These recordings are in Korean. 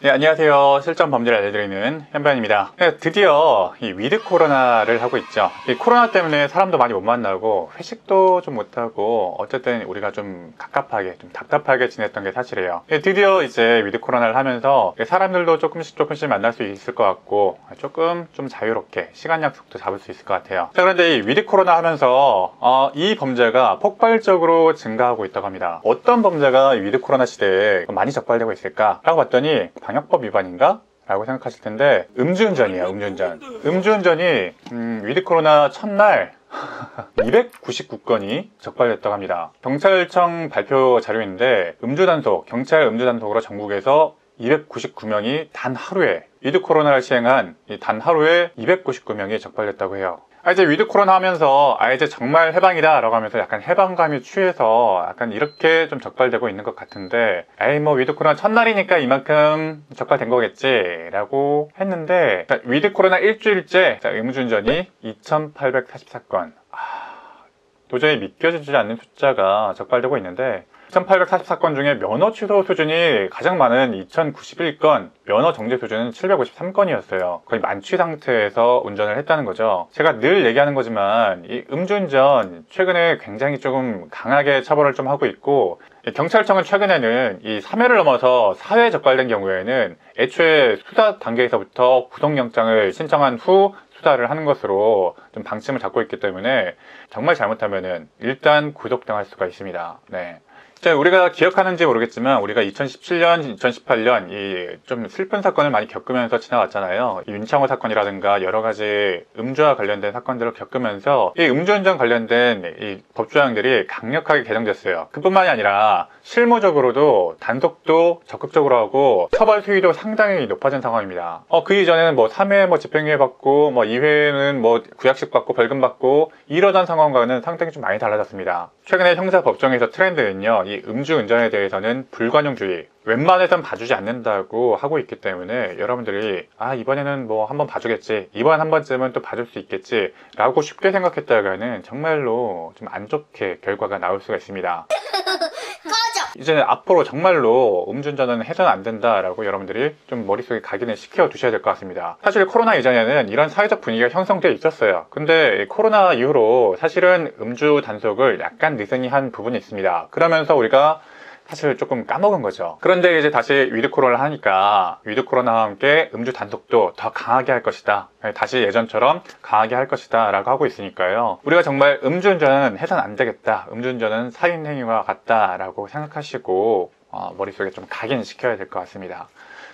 네, 안녕하세요. 실전 범죄를 알려드리는 현변입니다. 네, 드디어 이 위드 코로나를 하고 있죠. 이 코로나 때문에 사람도 많이 못 만나고 회식도 좀 못하고 어쨌든 우리가 좀 갑갑하게, 좀 답답하게 지냈던 게 사실이에요. 네, 드디어 이제 위드 코로나를 하면서 사람들도 조금씩 만날 수 있을 것 같고 조금 좀 자유롭게 시간 약속도 잡을 수 있을 것 같아요. 자, 그런데 이 위드 코로나 하면서 이 범죄가 폭발적으로 증가하고 있다고 합니다. 어떤 범죄가 위드 코로나 시대에 많이 적발되고 있을까? 라고 봤더니 방역법 위반인가? 라고 생각하실 텐데 음주운전이에요. 음주운전이 위드 코로나 첫날 299건이 적발됐다고 합니다. 경찰청 발표 자료인데 경찰 음주단속으로 전국에서 299명이 단 하루에 위드 코로나를 시행한 단 하루에 299명이 적발됐다고 해요. 이제 위드 코로나 하면서 이제 정말 해방이다 라고 하면서 약간 해방감이 취해서 약간 이렇게 좀 적발되고 있는 것 같은데 뭐 위드 코로나 첫날이니까 이만큼 적발된 거겠지 라고 했는데 위드 코로나 일주일째 음주운전이 2844건 도저히 믿겨지지 않는 숫자가 적발되고 있는데 2844건 중에 면허 취소 수준이 가장 많은 2091건, 면허 정지 수준은 753건이었어요. 거의 만취 상태에서 운전을 했다는 거죠. 제가 늘 얘기하는 거지만 이 음주운전 최근에 굉장히 조금 강하게 처벌을 좀 하고 있고 경찰청은 최근에는 이 3회를 넘어서 4회 적발된 경우에는 애초에 수사 단계에서부터 구속영장을 신청한 후 수사를 하는 것으로 좀 방침을 잡고 있기 때문에 정말 잘못하면은 일단 구속당할 수가 있습니다. 네. 자, 우리가 기억하는지 모르겠지만 우리가 2017년, 2018년 이 좀 슬픈 사건을 많이 겪으면서 지나왔잖아요. 이 윤창호 사건이라든가 여러 가지 음주와 관련된 사건들을 겪으면서 이 음주운전 관련된 이 법조항들이 강력하게 개정됐어요. 그뿐만이 아니라 실무적으로도 단속도 적극적으로 하고 처벌 수위도 상당히 높아진 상황입니다. 그 이전에는 3회 집행유예 받고 2회는 구약식 받고 벌금 받고 이러던 상황과는 상당히 좀 많이 달라졌습니다. 최근에 형사법정에서 트렌드는요, 이 음주운전에 대해서는 불관용주의, 웬만해선 봐주지 않는다고 하고 있기 때문에 여러분들이 이번에는 한번 봐주겠지, 이번 한 번쯤은 또 봐줄 수 있겠지 라고 쉽게 생각했다가는 정말로 좀 안 좋게 결과가 나올 수가 있습니다. 이제는 앞으로 정말로 음주운전은 해서는 안 된다라고 여러분들이 좀 머릿속에 각인을 시켜 두셔야 될 것 같습니다. 사실 코로나 이전에는 이런 사회적 분위기가 형성되어 있었어요. 근데 코로나 이후로 사실은 음주 단속을 약간 느슨히 한 부분이 있습니다. 그러면서 우리가 사실 조금 까먹은 거죠. 그런데 이제 다시 위드 코로나를 하니까 위드 코로나와 함께 음주 단속도 더 강하게 할 것이다, 다시 예전처럼 강하게 할 것이다 라고 하고 있으니까요, 우리가 정말 음주운전은 해서는 안 되겠다, 음주운전은 살인행위와 같다 라고 생각하시고 머릿속에 좀 각인시켜야 될 것 같습니다.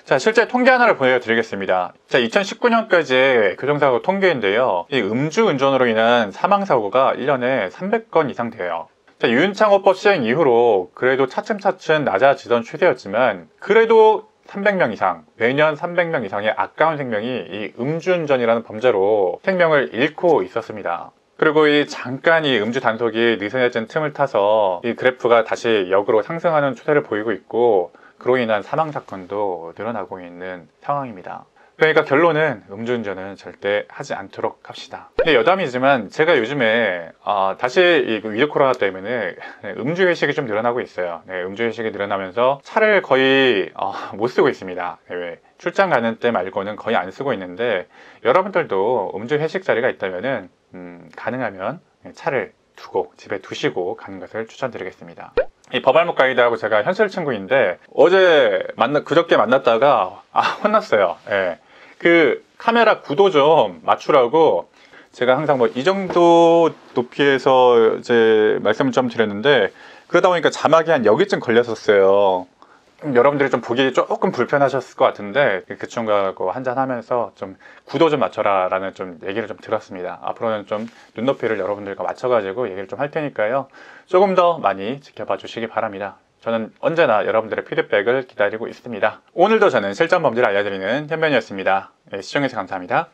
자, 실제 통계 하나를 보여드리겠습니다. 자, 2019년까지의 교통사고 통계인데요, 이 음주운전으로 인한 사망사고가 1년에 300건 이상 돼요. 자, 유윤창호법 시행 이후로 그래도 차츰차츰 낮아지던 추세였지만 그래도 300명 이상, 매년 300명 이상의 아까운 생명이 이 음주운전이라는 범죄로 생명을 잃고 있었습니다. 그리고 잠깐 이 음주 단속이 느슨해진 틈을 타서 이 그래프가 다시 역으로 상승하는 추세를 보이고 있고 그로 인한 사망사건도 늘어나고 있는 상황입니다. 그러니까 결론은 음주운전은 절대 하지 않도록 합시다. 근데 여담이지만 제가 요즘에 다시 이 위드 코로나 때문에 음주회식이 좀 늘어나고 있어요. 음주회식이 늘어나면서 차를 거의 못 쓰고 있습니다. 출장 가는 때 말고는 거의 안 쓰고 있는데 여러분들도 음주회식 자리가 있다면은 가능하면 차를 두고 집에 두시고 가는 것을 추천드리겠습니다. 이 법알목 가이드하고 제가 현실 친구인데 그저께 만났다가 혼났어요. 그 카메라 구도 좀 맞추라고 제가 항상 이 정도 높이에서 이제 말씀을 좀 드렸는데 그러다 보니까 자막이 한 여기쯤 걸렸었어요. 여러분들이 좀 보기 조금 불편하셨을 것 같은데 그 친구하고 한잔하면서 좀 구도 좀 맞춰라 라는 좀 얘기를 좀 들었습니다. 앞으로는 좀 눈높이를 여러분들과 맞춰가지고 얘기를 좀 할 테니까요, 조금 더 많이 지켜봐 주시기 바랍니다. 저는 언제나 여러분들의 피드백을 기다리고 있습니다. 오늘도 저는 실전 범죄를 알려드리는 현변이었습니다. 시청해주셔서 감사합니다.